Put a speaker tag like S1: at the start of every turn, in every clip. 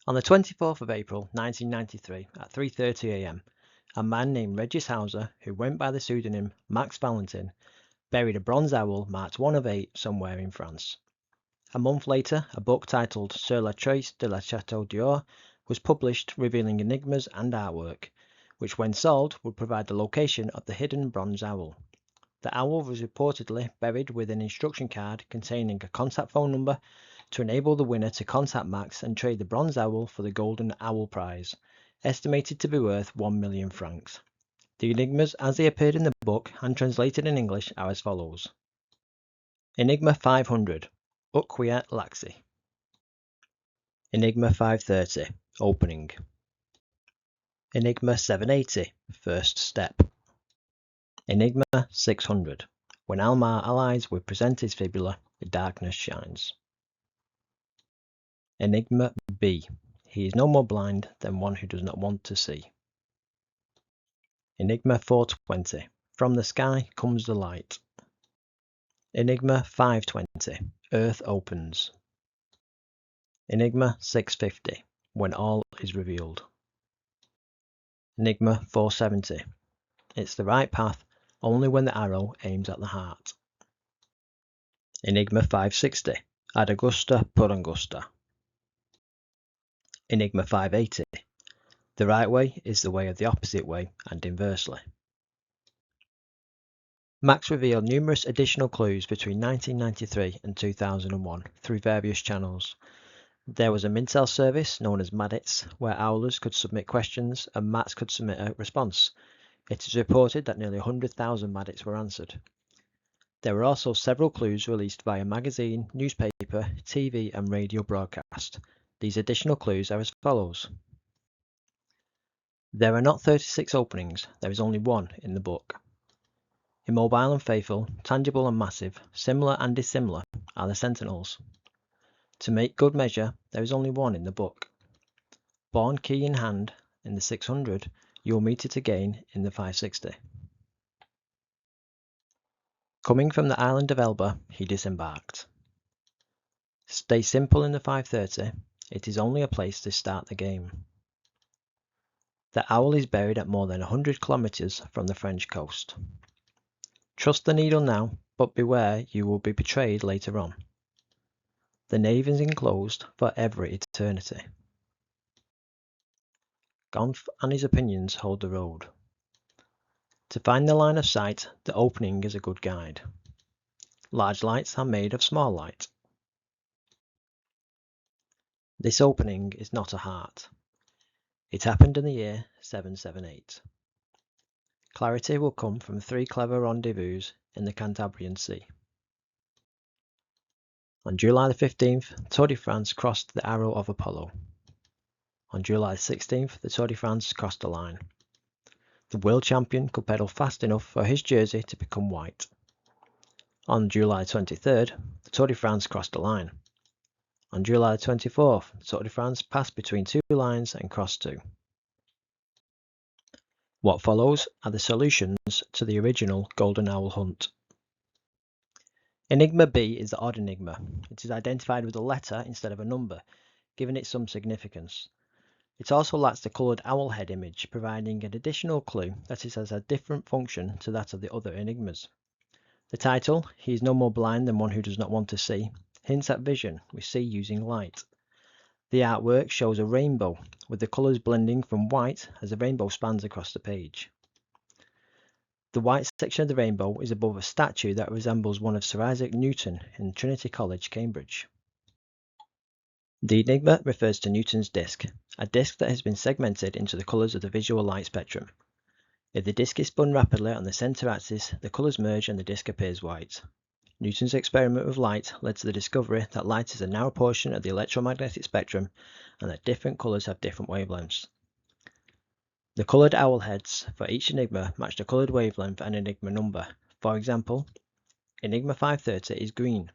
S1: On the 24th of April 1993 at 3:30 a.m., a man named Regis Hauser, who went by the pseudonym Max Valentine, buried a bronze owl marked 1 of 8 somewhere in France. A month later, a book titled Sur la trace de la Château d'Or was published, revealing enigmas and artwork, which when solved would provide the location of the hidden bronze owl. The owl was reportedly buried with an instruction card containing a contact phone number to enable the winner to contact Max and trade the bronze owl for the golden owl prize, estimated to be worth 1 million francs. The enigmas as they appeared in the book and translated in English are as follows. Enigma 500, Uquiet Laxi. Enigma 530, Opening. Enigma 780, First Step. Enigma 600, When Almar allies with Presentes fibula, the darkness shines. Enigma B, He is no more blind than one who does not want to see. Enigma 420, From the sky comes the light. Enigma 520, Earth opens. Enigma 650, When all is revealed. Enigma 470, It's the right path only when the arrow aims at the heart. Enigma 560, Ad Augusta per Angusta. Enigma 580, The right way is the way of the opposite way and inversely. Max revealed numerous additional clues between 1993 and 2001 through various channels. There was a Mintel service known as Madits, where owlers could submit questions and Max could submit a response. It is reported that nearly 100,000 Madits were answered. There were also several clues released via magazine, newspaper, TV and radio broadcast. These additional clues are as follows. There are not 36 openings, there is only one in the book. Immobile and faithful, tangible and massive, similar and dissimilar are the sentinels. To make good measure, there is only one in the book. Born key in hand in the 600, you will meet it again in the 560. Coming from the island of Elba, he disembarked. Stay simple in the 530, it is only a place to start the game. The owl is buried at more than 100 kilometers from the French coast. Trust the needle now, but beware you will be betrayed later on. The nave is enclosed for every eternity. Gonf and his opinions hold the road. To find the line of sight, the opening is a good guide. Large lights are made of small light. This opening is not a heart. It happened in the year 778. Clarity will come from 3 clever rendezvous in the Cantabrian Sea. On July the 15th, Tour de France crossed the Arrow of Apollo. On July the 16th, the Tour de France crossed the line. The world champion could pedal fast enough for his jersey to become white. On July 23rd, the Tour de France crossed the line. On July 24th, the Tour de France passed between 2 lines and crossed 2. What follows are the solutions to the original Golden Owl hunt. Enigma B is the odd enigma. It is identified with a letter instead of a number, giving it some significance. It also lacks the coloured owl head image, providing an additional clue that it has a different function to that of the other enigmas. The title, He is no more blind than one who does not want to see, hints at vision we see using light. The artwork shows a rainbow, with the colours blending from white as the rainbow spans across the page. The white section of the rainbow is above a statue that resembles one of Sir Isaac Newton in Trinity College, Cambridge. The enigma refers to Newton's disk, a disk that has been segmented into the colours of the visual light spectrum. If the disk is spun rapidly on the centre axis, the colours merge and the disk appears white. Newton's experiment with light led to the discovery that light is a narrow portion of the electromagnetic spectrum and that different colours have different wavelengths. The coloured owl heads for each enigma match the coloured wavelength and enigma number. For example, Enigma 530 is green.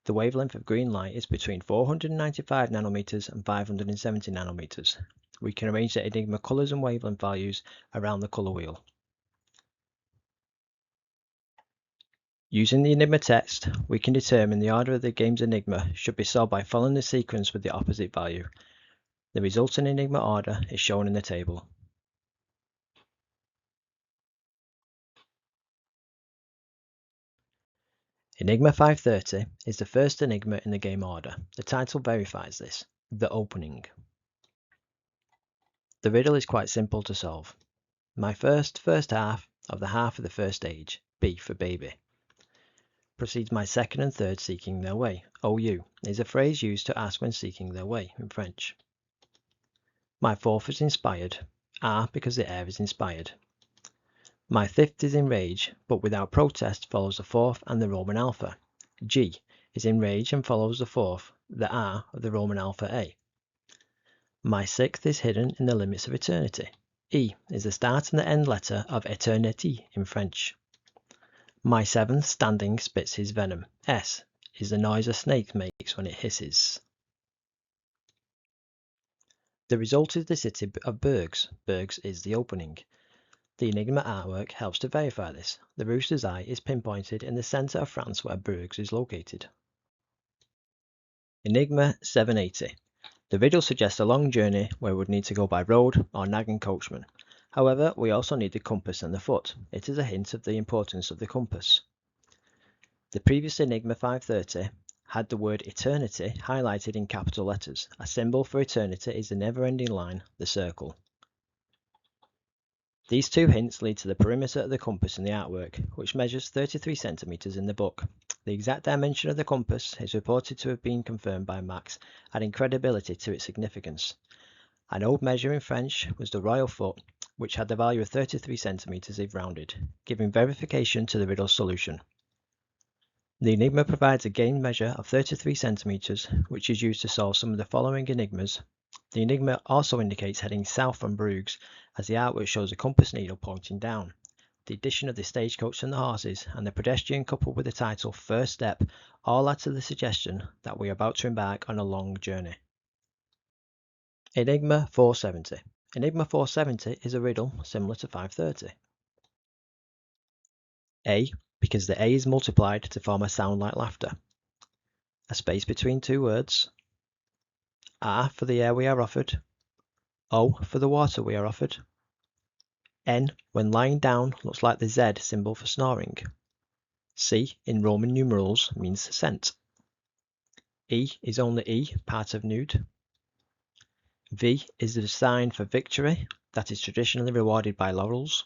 S1: The wavelength of green light is between 495 nanometers and 570 nanometers. We can arrange the enigma colours and wavelength values around the colour wheel. Using the enigma text, we can determine the order of the game's enigma should be solved by following the sequence with the opposite value. The resulting enigma order is shown in the table. Enigma 530 is the first enigma in the game order. The title verifies this. The opening. The riddle is quite simple to solve. My first half of the first stage, B for baby, precedes my second and third seeking their way. OU is a phrase used to ask when seeking their way in French. My fourth is inspired, R because the air is inspired. My fifth is in rage, but without protest follows the fourth and the Roman alpha. G is in rage and follows the fourth, the R of the Roman alpha A. My sixth is hidden in the limits of eternity. E is the start and the end letter of éternité in French. My seventh standing spits his venom. S is the noise a snake makes when it hisses. The result is the city of Bourges. Bourges is the opening. The enigma artwork helps to verify this. The rooster's eye is pinpointed in the centre of France where Bourges is located. Enigma 780. The riddle suggests a long journey where we would need to go by road or nag and coachman. However, we also need the compass and the foot. It is a hint of the importance of the compass. The previous Enigma 530 had the word eternity highlighted in capital letters. A symbol for eternity is the never-ending line, the circle. These two hints lead to the perimeter of the compass in the artwork, which measures 33 centimeters in the book. The exact dimension of the compass is reported to have been confirmed by Max, adding credibility to its significance. An old measure in French was the royal foot, which had the value of 33 centimeters if rounded, giving verification to the riddle's solution. The enigma provides a gain measure of 33 centimeters, which is used to solve some of the following enigmas. The enigma also indicates heading south from Bruges, as the artwork shows a compass needle pointing down. The addition of the stagecoach and the horses, and the pedestrian coupled with the title First Step, all add to the suggestion that we are about to embark on a long journey. Enigma 470. Enigma 470 is a riddle similar to 530. A, because the A is multiplied to form a sound like laughter. A space between two words. R for the air we are offered. O for the water we are offered. N, when lying down, looks like the Z symbol for snoring. C, in Roman numerals, means scent. E is only E, part of nude. V is the sign for victory that is traditionally rewarded by laurels.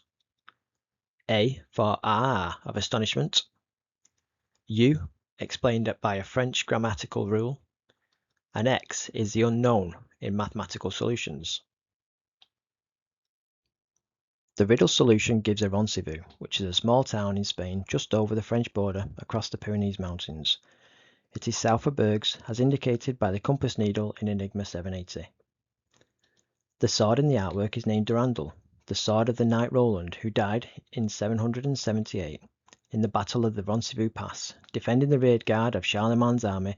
S1: A for ah of astonishment. U, explained by a French grammatical rule. And X is the unknown in mathematical solutions. The riddle solution gives a Roncevaux, which is a small town in Spain just over the French border across the Pyrenees Mountains. It is south of Bourges, as indicated by the compass needle in Enigma 780. The sword in the artwork is named Durandal, the sword of the knight Roland, who died in 778 in the Battle of the Roncevaux Pass, defending the rearguard of Charlemagne's army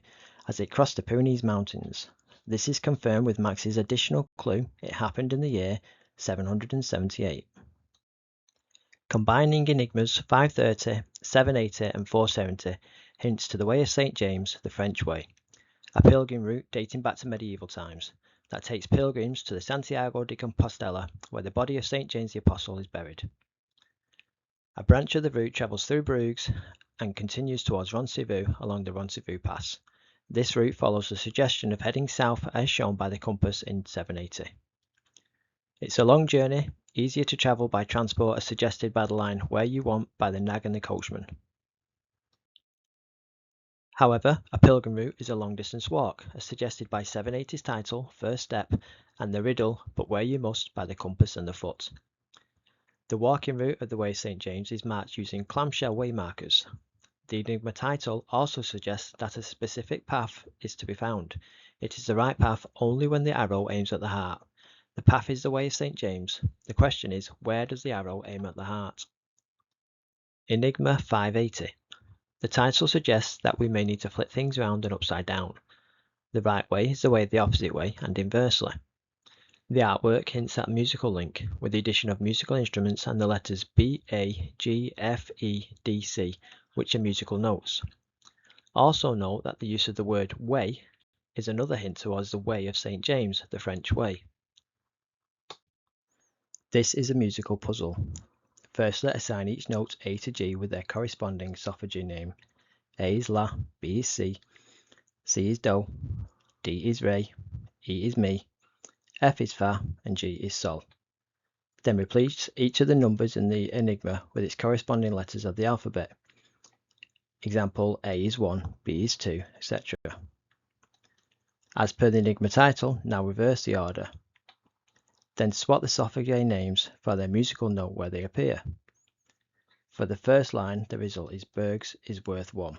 S1: as it crossed the Pyrenees Mountains. This is confirmed with Max's additional clue. It happened in the year 778. Combining enigmas 530, 780 and 470 hints to the way of St. James, the French way, a pilgrim route dating back to medieval times that takes pilgrims to the Santiago de Compostela, where the body of St. James the Apostle is buried. A branch of the route travels through Bruges and continues towards Roncevaux along the Roncevaux Pass. This route follows the suggestion of heading south as shown by the compass in 780. It's a long journey, easier to travel by transport as suggested by the line where you want by the nag and the coachman. However, a pilgrim route is a long distance walk, as suggested by 780's title, First Step, and the riddle, but where you must by the compass and the foot. The walking route of the Way of St. James is marked using clamshell way markers. The enigma title also suggests that a specific path is to be found. It is the right path only when the arrow aims at the heart. The path is the Way of St. James. The question is, where does the arrow aim at the heart? Enigma 580. The title suggests that we may need to flip things around and upside down. The right way is the way the opposite way, and inversely. The artwork hints at a musical link, with the addition of musical instruments and the letters B, A, G, F, E, D, C, which are musical notes. Also note that the use of the word way is another hint towards the way of St. James, the French way. This is a musical puzzle. Firstly, assign each note A to G with their corresponding solfegging name. A is La, B is C, C is Do, D is Re, E is Mi, F is Fa, and G is Sol. Then replace each of the numbers in the enigma with its corresponding letters of the alphabet. Example, A is 1, B is 2, etc. As per the enigma title, now reverse the order. Then swap the solfegging names for their musical note where they appear. For the first line, the result is Bergs is worth 1.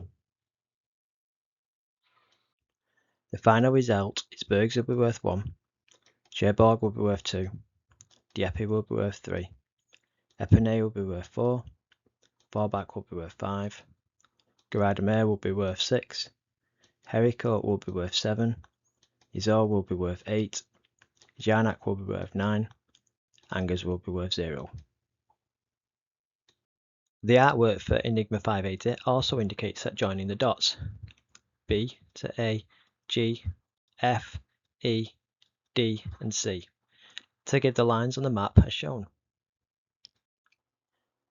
S1: The final result is Bergs will be worth 1, Cherbourg will be worth 2, Dieppe will be worth 3, Epernay will be worth 4, Forbach will be worth 5, Garademer will be worth 6, Héricourt will be worth 7, Isor will be worth 8, Jarnac will be worth 9, Angers will be worth 0. The artwork for Enigma 580 also indicates that joining the dots B to A, G, F, E, D and C to give the lines on the map as shown.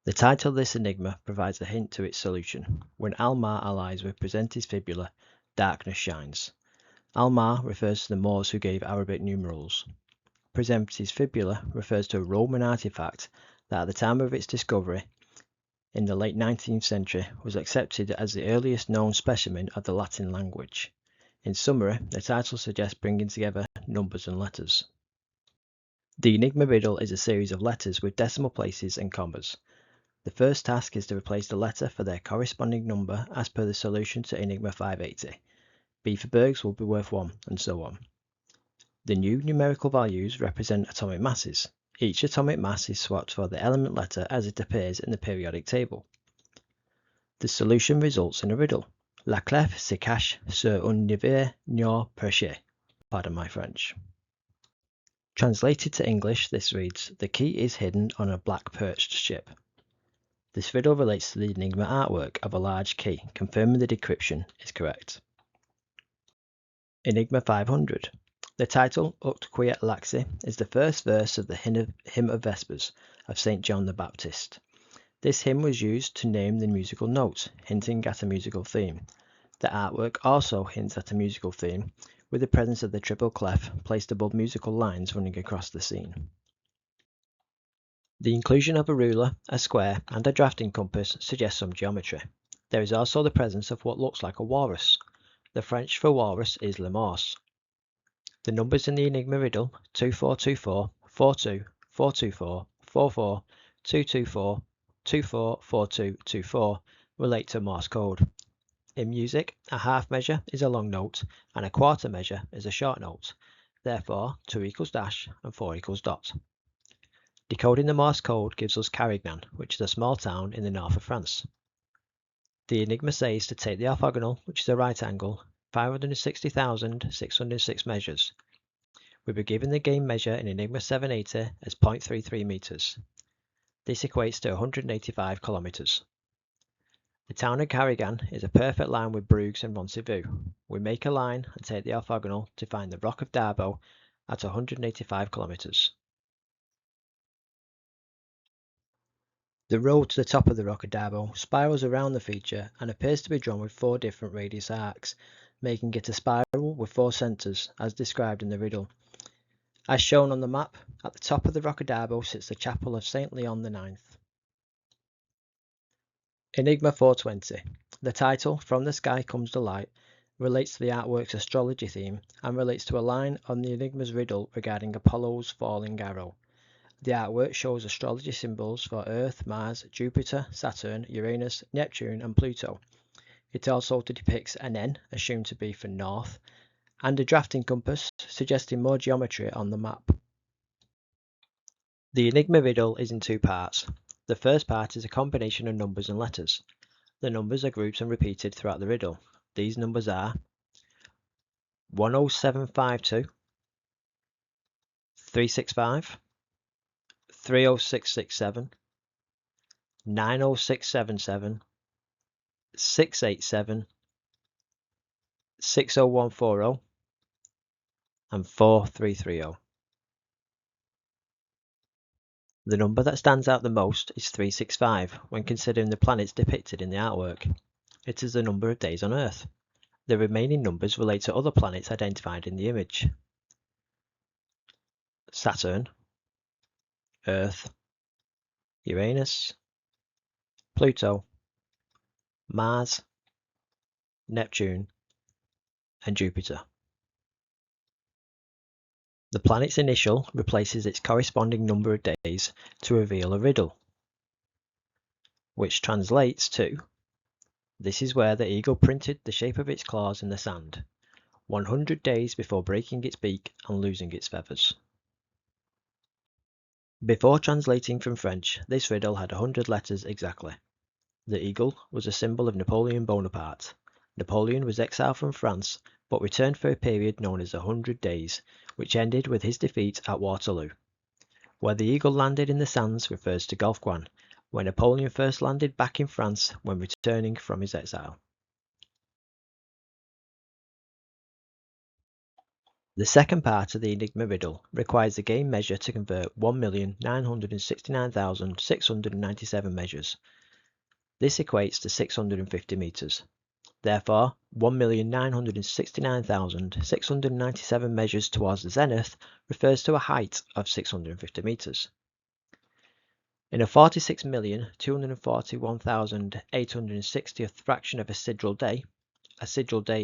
S1: The title of this enigma provides a hint to its solution. When Al-Mar allies with Presenti's fibula, darkness shines. Al-Mar refers to the Moors who gave Arabic numerals. Presenti's fibula refers to a Roman artifact that at the time of its discovery in the late 19th century was accepted as the earliest known specimen of the Latin language. In summary, the title suggests bringing together numbers and letters. The Enigma riddle is a series of letters with decimal places and commas. The first task is to replace the letter for their corresponding number as per the solution to Enigma 580. B for Bergs will be worth 1, and so on. The new numerical values represent atomic masses. Each atomic mass is swapped for the element letter as it appears in the periodic table. The solution results in a riddle. La clef se cache sur un navire non perché. Pardon my French. Translated to English, this reads, the key is hidden on a black perched ship. This riddle relates to the enigma artwork of a large key, confirming the decryption is correct. Enigma 500. The title, Ut quiet laxi, is the first verse of the Hymn of Vespers of St. John the Baptist. This hymn was used to name the musical notes, hinting at a musical theme. The artwork also hints at a musical theme, with the presence of the triple clef placed above musical lines running across the scene. The inclusion of a ruler, a square, and a drafting compass suggests some geometry. There is also the presence of what looks like a walrus. The French for walrus is le morse. The numbers in the enigma riddle 2424, 42, 424, 44, 224, 244224 relate to Morse code. In music, a half measure is a long note and a quarter measure is a short note. Therefore, 2 equals dash and 4 equals dot. Decoding the Morse code gives us Carignan, which is a small town in the north of France. The enigma says to take the orthogonal, which is a right angle, 560,606 measures. We were given the game measure in Enigma 780 as 0.33 meters. This equates to 185 kilometers. The town of Carrigan is a perfect line with Bruges and Roncevaux. We make a line and take the orthogonal to find the Rock of Darbo at 185 kilometers. The road to the top of the Rock of Darbo spirals around the feature and appears to be drawn with 4 different radius arcs, making it a spiral with 4 centres, as described in the riddle. As shown on the map, at the top of the Rock of Darbo sits the chapel of St. Leon IX. Enigma 420. The title, From the Sky Comes the Light, relates to the artwork's astrology theme and relates to a line on the enigma's riddle regarding Apollo's falling arrow. The artwork shows astrology symbols for Earth, Mars, Jupiter, Saturn, Uranus, Neptune and Pluto. It also depicts an N, assumed to be for north, and a drafting compass, suggesting more geometry on the map. The enigma riddle is in 2 parts. The first part is a combination of numbers and letters. The numbers are grouped and repeated throughout the riddle. These numbers are 10752, 365, 30667, 90677, 687, 60140, and 4330. The number that stands out the most is 365 when considering the planets depicted in the artwork. It is the number of days on Earth. The remaining numbers relate to other planets identified in the image: Saturn, Earth, Uranus, Pluto, Mars, Neptune, and Jupiter. The planet's initial replaces its corresponding number of days to reveal a riddle, which translates to: this is where the eagle printed the shape of its claws in the sand, 100 days before breaking its beak and losing its feathers. Before translating from French, this riddle had 100 letters exactly. The eagle was a symbol of Napoleon Bonaparte. Napoleon was exiled from France, but returned for a period known as 100 days, which ended with his defeat at Waterloo. Where the eagle landed in the sands refers to Golfe, where Napoleon first landed back in France when returning from his exile. The second part of the Enigma riddle requires the game measure to convert 1,969,697 measures. This equates to 650 meters. Therefore, 1,969,697 measures towards the zenith refers to a height of 650 meters. In a 46,241,860th fraction of a sidereal day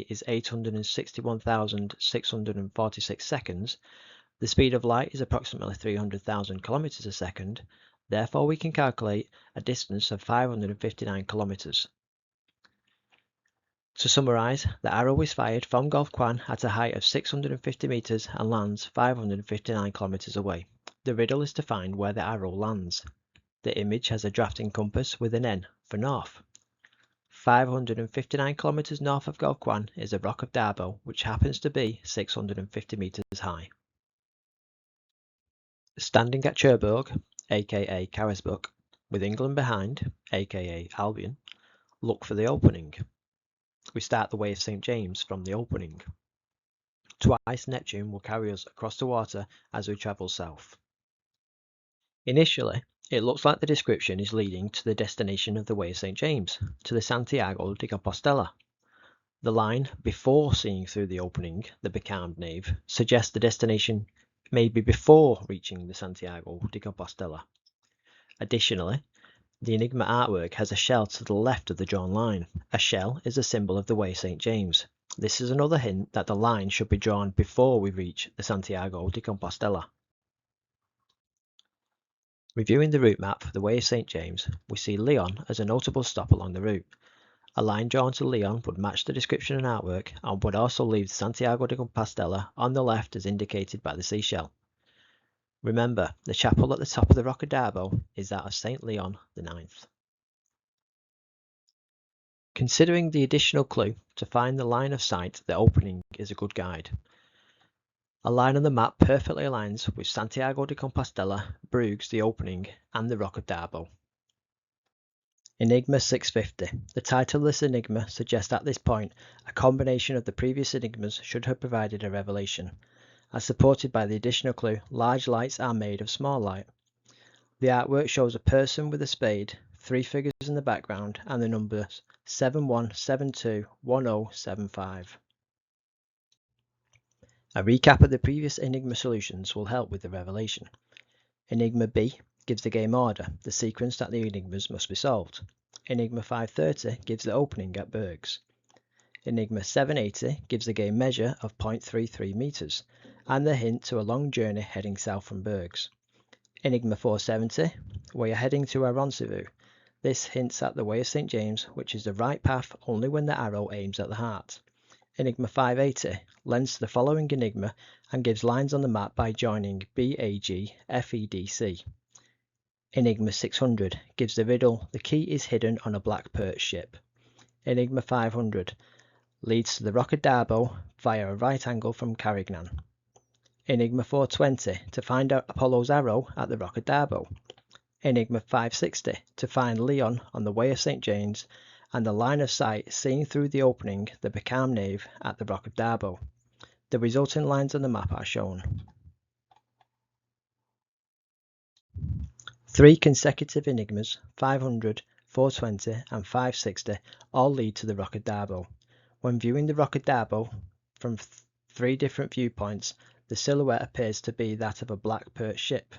S1: is 861,646 seconds, the speed of light is approximately 300,000 kilometers a second, therefore we can calculate a distance of 559 kilometers. To summarize, the arrow is fired from Golfe at a height of 650 meters and lands 559 kilometers away. The riddle is to find where the arrow lands. The image has a drafting compass with an N for north. 559 kilometers north of Golfe is the Rock of Darbo, which happens to be 650 meters high. Standing at Cherbourg, aka Carisbrooke, with England behind, aka Albion, look for the opening. We start the way of St. James from the opening. Twice Neptune will carry us across the water as we travel south. Initially, it looks like the description is leading to the destination of the Way of St. James, to the Santiago de Compostela. The line before seeing through the opening, the becalmed nave, suggests the destination may be before reaching the Santiago de Compostela. Additionally, the Enigma artwork has a shell to the left of the drawn line. A shell is a symbol of the Way of St. James. This is another hint that the line should be drawn before we reach the Santiago de Compostela. Reviewing the route map for the Way of St. James, we see Leon as a notable stop along the route. A line drawn to Leon would match the description and artwork and would also leave Santiago de Compostela on the left as indicated by the seashell. Remember, the chapel at the top of the Rock of Darbo is that of St. Leon IX. Considering the additional clue to find the line of sight, the opening is a good guide. A line on the map perfectly aligns with Santiago de Compostela, Bruges, the opening, and the Rock of Darbo. Enigma 650. The title of this enigma suggests at this point a combination of the previous enigmas should have provided a revelation. As supported by the additional clue, large lights are made of small light. The artwork shows a person with a spade, 3 figures in the background, and the numbers 71721075. A recap of the previous Enigma solutions will help with the revelation. Enigma B gives the game order, the sequence that the enigmas must be solved. Enigma 530 gives the opening at Bergs. Enigma 780 gives the game measure of 0.33 meters, and the hint to a long journey heading south from Bergs. Enigma 470, we are heading to our rendezvous. This hints at the Way of St. James, which is the right path only when the arrow aims at the heart. Enigma 580 lends to the following enigma and gives lines on the map by joining BAG, FEDC. Enigma 600 gives the riddle, the key is hidden on a black perch ship. Enigma 500 leads to the Rock of Darbo via a right angle from Carignan. Enigma 420 to find out Apollo's arrow at the Rock of Darbo. Enigma 560 to find Leon on the Way of St. James and the line of sight seen through the opening, the becalmed nave, at the Rock of Darbo. The resulting lines on the map are shown. 3 consecutive enigmas, 500, 420 and 560, all lead to the Rock of Darbo. When viewing the Rock of Darbo from 3 different viewpoints, the silhouette appears to be that of a black perched ship.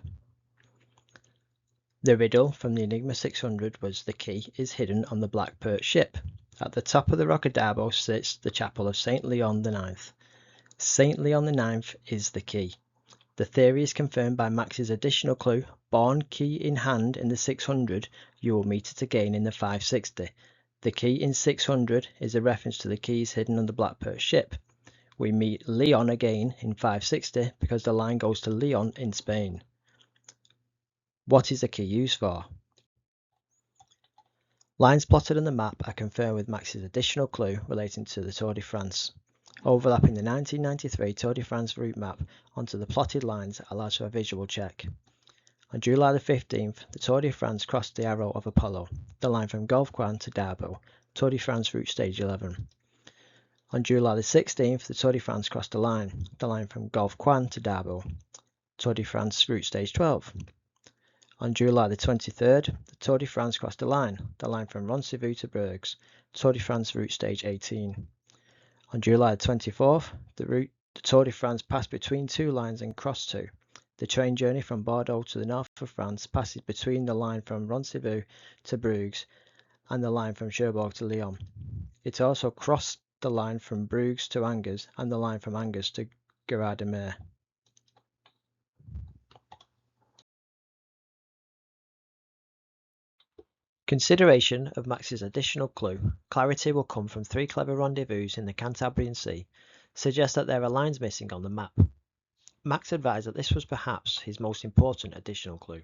S1: The riddle from the Enigma 600 was the key is hidden on the black perched ship. At the top of the Rock of Darbo sits the chapel of St. Leon the Ninth. St. Leon the Ninth is the key. The theory is confirmed by Max's additional clue, born key in hand in the 600, you will meet it again in the 560. The key in 600 is a reference to the keys hidden on the black perched ship. We meet Leon again in 560 because the line goes to Leon in Spain. What is the key used for? Lines plotted on the map are confirmed with Max's additional clue relating to the Tour de France. Overlapping the 1993 Tour de France route map onto the plotted lines allows for a visual check. On July the 15th, the Tour de France crossed the Arrow of Apollo, the line from Golfe-Juan to Darbo, Tour de France route stage 11. On July the 16th, the Tour de France crossed the line from Golfe-Juan to Darbo, Tour de France route stage 12. On July the 23rd, the Tour de France crossed the line from Roncevaux to Bergues, Tour de France route stage 18. On July the 24th, the Tour de France passed between 2 lines and crossed 2. The train journey from Bordeaux to the north of France passes between the line from Roncevaux to Bruges and the line from Cherbourg to Lyon. It also crossed the line from Bruges to Angers and the line from Angers to Gare de Mer. Consideration of Max's additional clue, clarity will come from 3 clever rendezvous in the Cantabrian Sea, suggest that there are lines missing on the map. Max advised that this was perhaps his most important additional clue.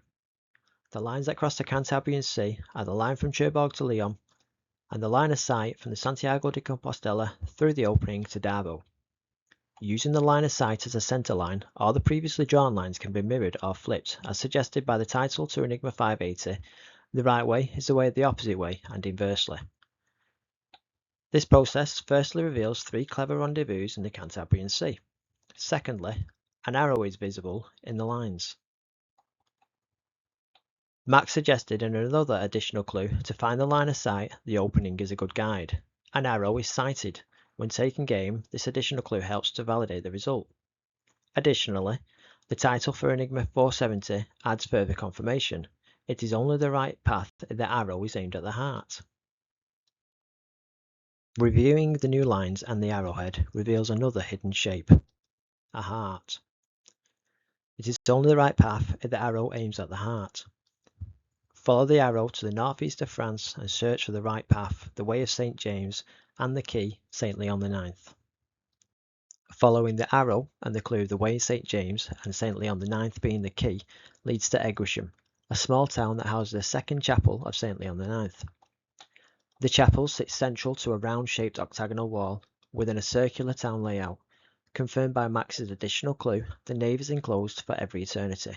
S1: The lines that cross the Cantabrian Sea are the line from Cherbourg to Lyon and the line of sight from the Santiago de Compostela through the opening to Darbo. Using the line of sight as a centre line, all the previously drawn lines can be mirrored or flipped, as suggested by the title to Enigma 580. The right way is the way the opposite way, and inversely. This process firstly reveals 3 clever rendezvous in the Cantabrian Sea. Secondly, an arrow is visible in the lines. Max suggested in another additional clue to find the line of sight, the opening is a good guide. An arrow is sighted. When taking aim, this additional clue helps to validate the result. Additionally, the title for Enigma 470 adds further confirmation. It is only the right path if the arrow is aimed at the heart. Reviewing the new lines and the arrowhead reveals another hidden shape, a heart. It is only the right path if the arrow aims at the heart. Follow the arrow to the northeast of France and search for the right path, the way of St. James, and the key, St. Leon the Ninth. Following the arrow and the clue of the way of St. James and St. Leon the Ninth being the key leads to Egrisham, a small town that houses the second chapel of St. Leon the Ninth. The chapel sits central to a round-shaped octagonal wall within a circular town layout. Confirmed by Max's additional clue, the nave is enclosed for every eternity.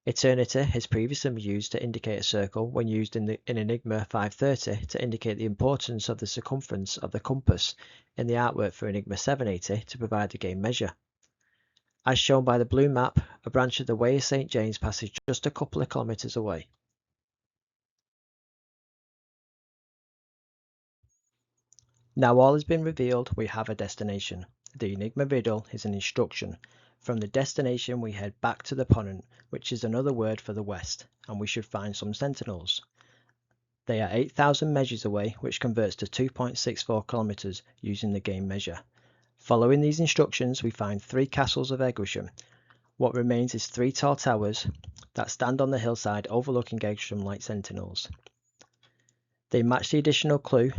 S1: Eternity has previously been used to indicate a circle when used in Enigma 530 to indicate the importance of the circumference of the compass in the artwork for Enigma 780 to provide the game measure. As shown by the blue map, a branch of the Way of St. James passes just a couple of kilometres away. Now all has been revealed, we have a destination. The Enigma riddle is an instruction. From the destination we head back to the Ponent, which is another word for the west, and we should find some sentinels. They are 8,000 measures away, which converts to 2.64 kilometres using the game measure. Following these instructions we find 3 castles of Egrisham. What remains is 3 tall towers that stand on the hillside overlooking Egrisham like sentinels. They match the additional clue.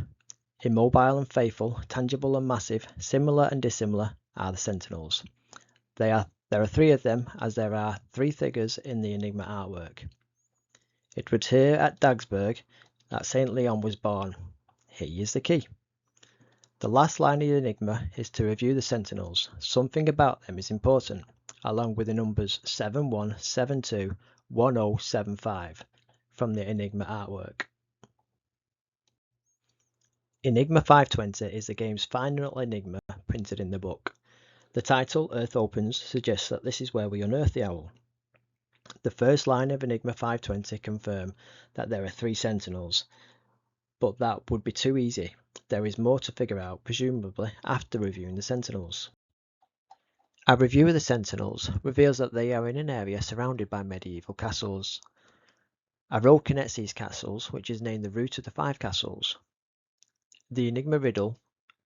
S1: Immobile and faithful, tangible and massive, similar and dissimilar are the sentinels. There are 3 of them, as there are 3 figures in the Enigma artwork. It was here at Dagsburg that St. Leon was born. He is the key. The last line of the Enigma is to review the sentinels. Something about them is important, along with the numbers 71721075 from the Enigma artwork. Enigma 520 is the game's final enigma printed in the book. The title, Earth Opens, suggests that this is where we unearth the owl. The first line of Enigma 520 confirms that there are 3 sentinels, but that would be too easy. There is more to figure out, presumably after reviewing the sentinels. A review of the sentinels reveals that they are in an area surrounded by medieval castles. A road connects these castles, which is named the Route of the 5 Castles. The Enigma riddle,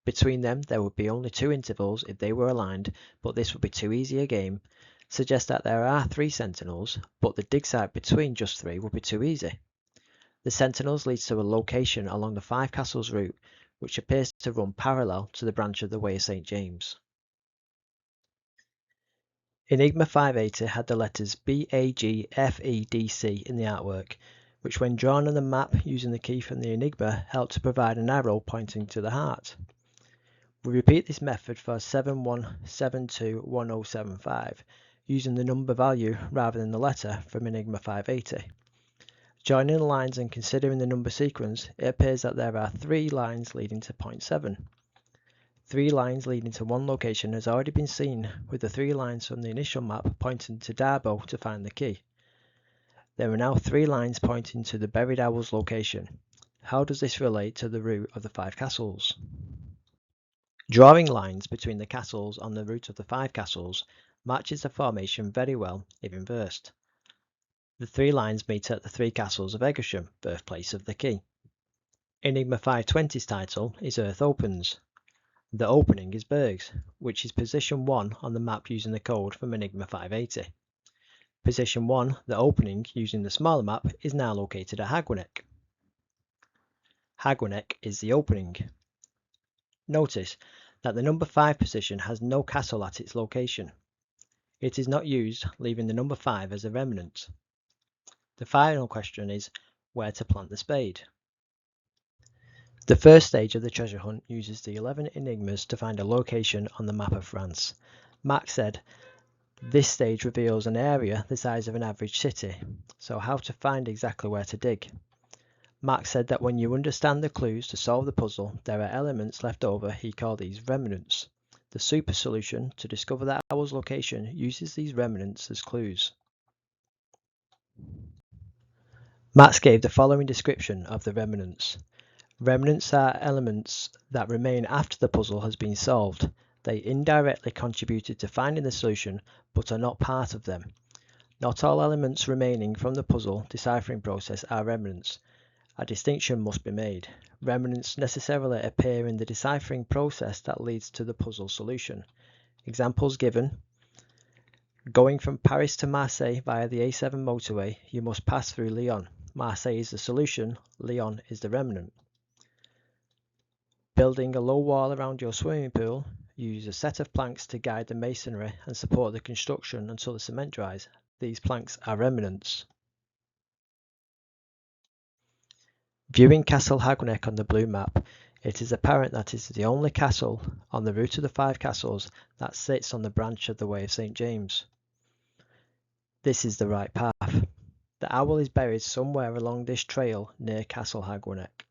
S1: between them there would be only 2 intervals if they were aligned, but this would be too easy a game, suggests that there are 3 sentinels, but the dig site between just 3 would be too easy. The sentinels leads to a location along the 5 Castles route, which appears to run parallel to the branch of the Way of St. James. Enigma 580 had the letters B, A, G, F, E, D, C in the artwork, which when drawn on the map using the key from the Enigma helped to provide an arrow pointing to the heart. We repeat this method for 71721075, using the number value rather than the letter from Enigma 580. Joining the lines and considering the number sequence, it appears that there are 3 lines leading to point 7. 3 lines leading to one location has already been seen, with the 3 lines from the initial map pointing to Darbo to find the key. There are now 3 lines pointing to the buried owl's location. How does this relate to the route of the 5 castles? Drawing lines between the castles on the route of the 5 castles matches the formation very well if inversed. The 3 lines meet at the 3 castles of Egersham, birthplace of the key. Enigma 520's title is Earth Opens. The opening is Bergs, which is position 1 on the map using the code from Enigma 580. Position 1, the opening using the smaller map, is now located at Hagwineck. Hagwineck is the opening. Notice that the number 5 position has no castle at its location. It is not used, leaving the number 5 as a remnant. The final question is where to plant the spade. The first stage of the treasure hunt uses the 11 enigmas to find a location on the map of France. Max said, this stage reveals an area the size of an average city, so how to find exactly where to dig. Max said that when you understand the clues to solve the puzzle, there are elements left over, he called these remnants. The super solution to discover the owl's location uses these remnants as clues. Max gave the following description of the remnants. Remnants are elements that remain after the puzzle has been solved. They indirectly contributed to finding the solution, but are not part of them. Not all elements remaining from the puzzle deciphering process are remnants. A distinction must be made. Remnants necessarily appear in the deciphering process that leads to the puzzle solution. Examples given. Going from Paris to Marseille via the A7 motorway, you must pass through Lyon. Marseille is the solution, Lyon is the remnant. Building a low wall around your swimming pool, use a set of planks to guide the masonry and support the construction until the cement dries. These planks are remnants. Viewing Castle Hagwineck on the blue map, it is apparent that it is the only castle on the route of the 5 castles that sits on the branch of the Way of St. James. This is the right path. The owl is buried somewhere along this trail near Castle Hagwineck.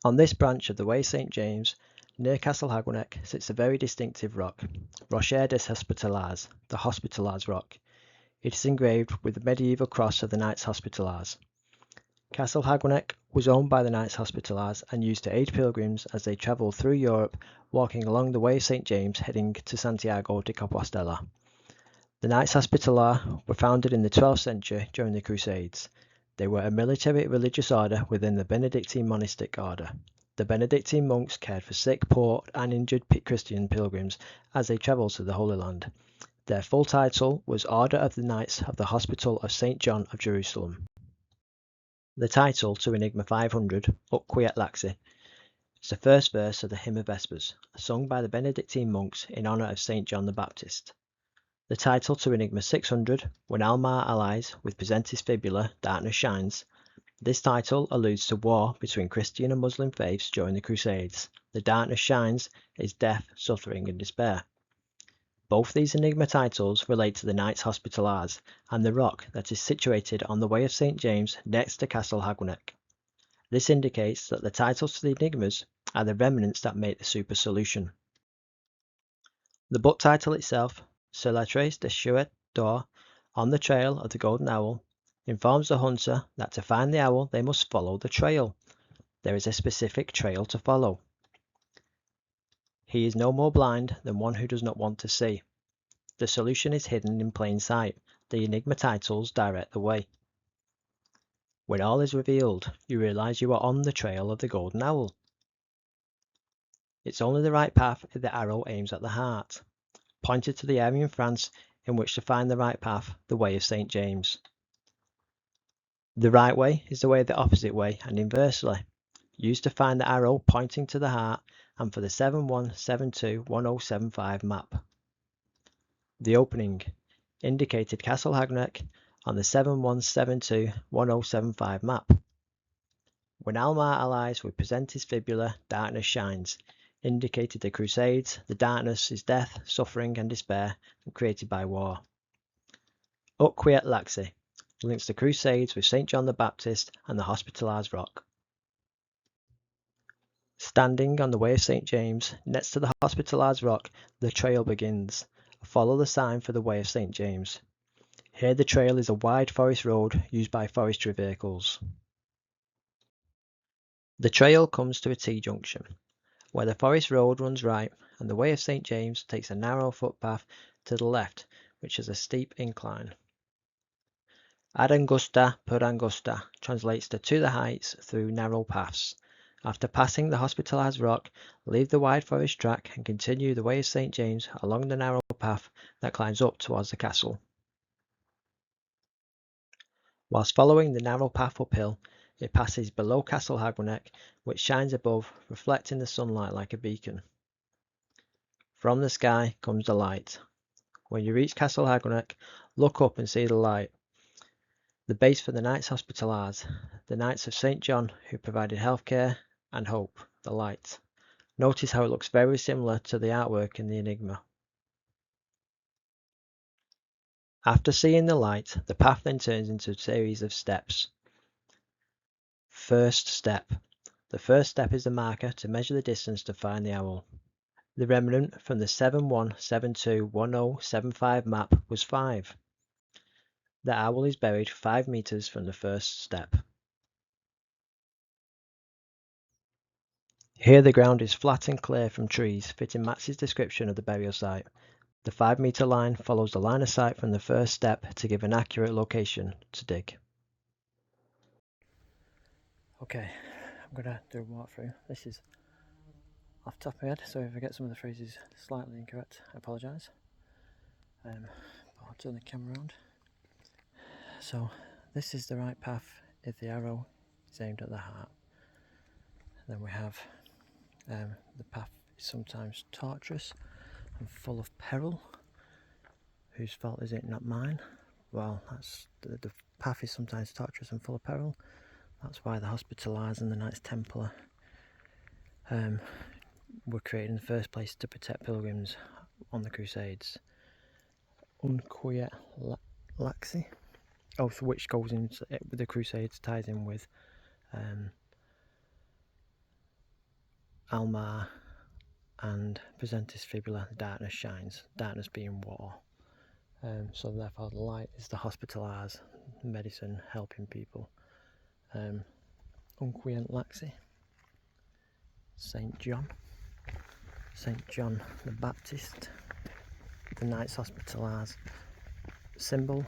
S1: On this branch of the Way of St. James, near Castle Hagwineck, sits a very distinctive rock, Rocher des Hospitallers, the Hospitallers rock. It is engraved with the medieval cross of the Knights Hospitallers. Castle Hagwineck was owned by the Knights Hospitallers and used to aid pilgrims as they travelled through Europe, walking along the Way of St. James heading to Santiago de Compostela. The Knights Hospitaller were founded in the 12th century during the Crusades. They were a military religious order within the Benedictine monastic order. The Benedictine monks cared for sick, poor and injured Christian pilgrims as they travelled to the Holy Land. Their full title was Order of the Knights of the Hospital of St. John of Jerusalem. The title to Enigma 500, Ut Quiet Laxi, is the first verse of the Hymn of Vespers, sung by the Benedictine monks in honour of St. John the Baptist. The title to Enigma 600, When Almar allies with Presentis Fibula, Darkness Shines. This title alludes to war between Christian and Muslim faiths during the Crusades. The darkness shines is death, suffering and despair. Both these Enigma titles relate to the Knights Hospitallers and the rock that is situated on the Way of St. James next to Castle Hagwineck. This indicates that the titles to the Enigmas are the remnants that make the super solution. The book title itself, Sur la trace de Chouette d'Or, On the Trail of the Golden Owl, informs the hunter that to find the owl they must follow the trail. There is a specific trail to follow. He is no more blind than one who does not want to see. The solution is hidden in plain sight. The enigma titles direct the way. When all is revealed, you realize you are on the trail of the golden owl. It's only the right path if the arrow aims at the heart. Pointed to the area in France in which to find the right path, the way of St. James. The right way is the way the opposite way, and inversely. Used to find the arrow pointing to the heart and for the 71721075 map. The opening indicated Castle Hagneck on the 71721075 map. When Almar allies with Presentis Fibula, darkness shines, indicated the Crusades. The darkness is death, suffering and despair created by war. Quiet Laxi links the Crusades with St. John the Baptist and the Hospitallers Rock. Standing on the way of St. James, next to the Hospitallers Rock, the trail begins. Follow the sign for the way of St. James. Here the trail is a wide forest road used by forestry vehicles. The trail comes to a T-junction, where the forest road runs right and the way of St. James takes a narrow footpath to the left, which has a steep incline. Ad Angusta per Angusta translates to the heights through narrow paths. After passing the Hospitallers Rock, leave the wide forest track and continue the way of St. James along the narrow path that climbs up towards the castle. Whilst following the narrow path uphill, it passes below Castle Hagneck, which shines above, reflecting the sunlight like a beacon. From the sky comes the light. When you reach Castle Hagneck, look up and see the light. The base for the Knights Hospitallers, the Knights of St. John who provided healthcare and hope, the light. Notice how it looks very similar to the artwork in the Enigma. After seeing the light, the path then turns into a series of steps. First step. The first step is the marker to measure the distance to find the owl. The remnant from the 71721075 map was 5. The owl is buried 5 meters from the first step. Here the ground is flat and clear from trees, fitting Max's description of the burial site. The 5-meter line follows the line of sight from the first step to give an accurate location to dig. Okay, I'm going to do a walkthrough. This is off the top of my head, so if I get some of the phrases slightly incorrect, I apologise. I'll turn the camera around. So, this is the right path if the arrow is aimed at the heart. Then we have the path is sometimes tortuous and full of peril. Whose fault is it, not mine? Well, that's the path is sometimes tortuous and full of peril. That's why the Hospitallers and the Knights Templar were created in the first place, to protect pilgrims on the Crusades. Quiet Laxi. Oh, so which goes into with the Crusades, ties in with Almar and Presentis Fibula, darkness shines, darkness being war. So therefore the light is the Hospitallers, medicine, helping people. Unquient Laxi, St. John the Baptist, the Knights Hospitallers symbol,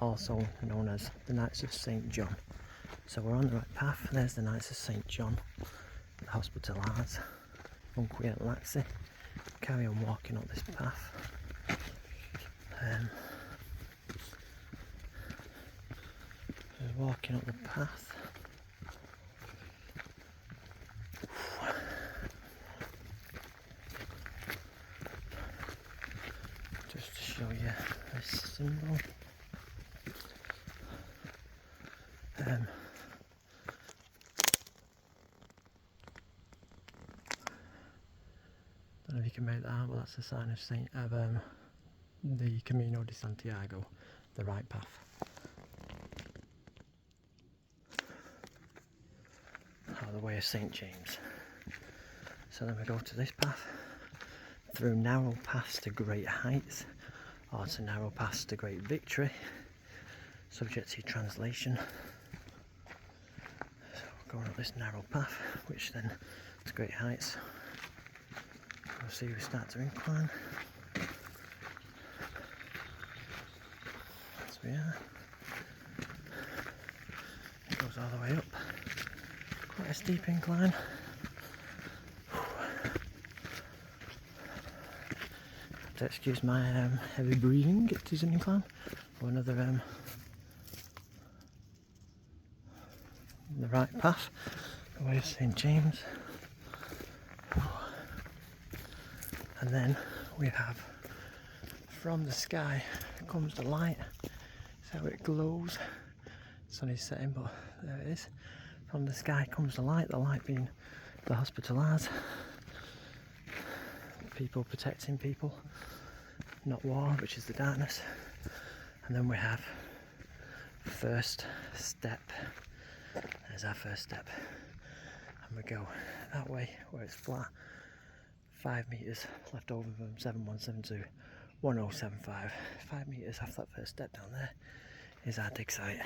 S1: also known as the Knights of St. John. So we're on the right path. There's the Knights of St. John, the Hospitallers, Unquient Laxi. Carry on walking up this path. Just walking up the path. Just to show you this symbol. Don't know if you can make that out, but that's the sign of the Camino de Santiago, the right path. Or the way of St. James. So then we go to this path, through narrow paths to great heights, or to narrow paths to great victory, subject to translation. So we're going up this narrow path, which then to great heights. We'll see we start to incline. As we are. It goes all the way up. Quite a steep incline. Have to excuse my heavy breathing. It is an incline. Or another the right path. The way of St. James. And then we have, from the sky comes the light. See how it glows. The sun is setting, but there it is. From the sky comes the light being the hospitallers. People protecting people, not war, which is the darkness. And then we have first step. There's our first step. And we go that way where it's flat. 5 metres left over from 7172 1075. 5 metres off that first step down there is our dig site.